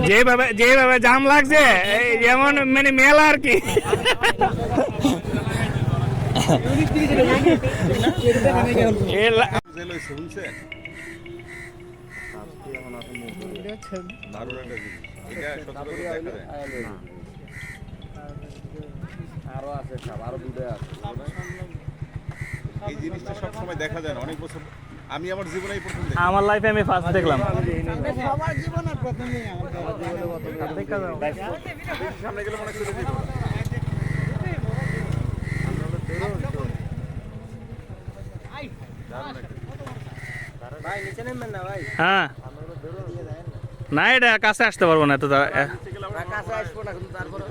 যেভাবে যেভাবে জাম লাগছে যেমন মানে মেলা আর কি। এই জিনিসটা সবসময় দেখা যায় না, অনেক বছর আমি আমার জীবনেই প্রথম দেখি। আমার লাইফে আমি ফার্স্ট দেখলাম। সবার জীবনে প্রথমেই সামনে গেলে মনে করে দিব। ভাই নিচে নেমেন না ভাই। হ্যাঁ না এটা কাছে আসতে পারবো না তো কাছে আসবো না কিন্তু তারপরে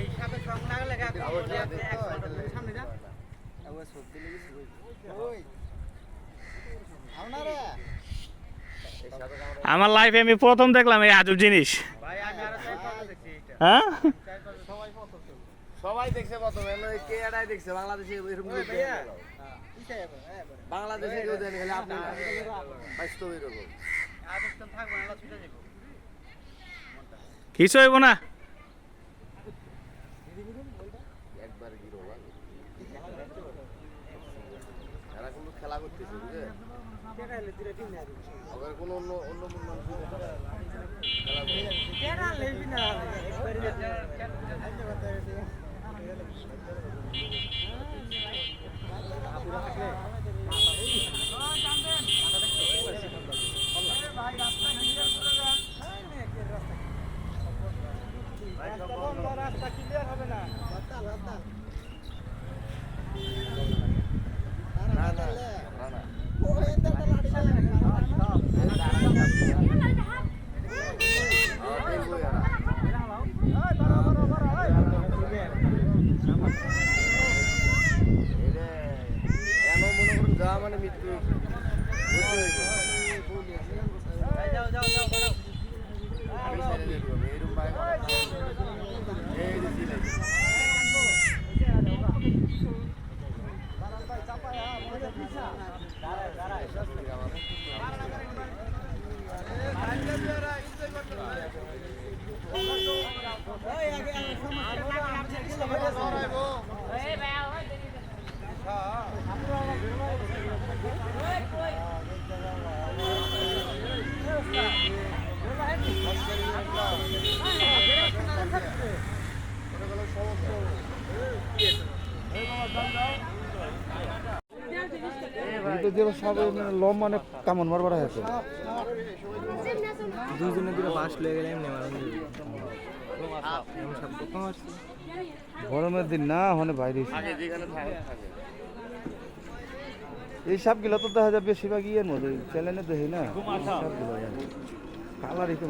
এই সাথে সঙ্গ না গেলে সামনে যা আবার সত্যি লেগেছে ওই আপনারা আমার লাইফে আমি প্রথম দেখলাম এই আজব জিনিস। ভাই আমি আরো চাই ফটো দেখছি এইটা হ্যাঁ সবাই ফটো সবাই দেখছে প্রথমে কে এটাই দেখছে বাংলাদেশে এরকম ভাইয়া বাংলাদেশে কেউ দেন খালি আপনি বাস্তব এরকম আবেদন থাকবে না ছুটে যাব কিছু হইব না। একবার গিরো এরা কোনো খেলা করতেছে বুঝে দেখাইলে দিরে টিম না আবার কোনো অন্য অন্য মানুষ খেলা করে লেবি না রাস্তা ক্লিয়ার হবে না মানে মৃত্যু লম মানে কেমন মারবার আছে দুইজনে দিলে বাস লেগে গেলে এমনি গরমের দিন না হলে বাইরে এই সবগুলো তো দেখা যায় বেশিরভাগ ইয়ের মধ্যে চ্যানেলে দেখি না সবগুলো কালারই তো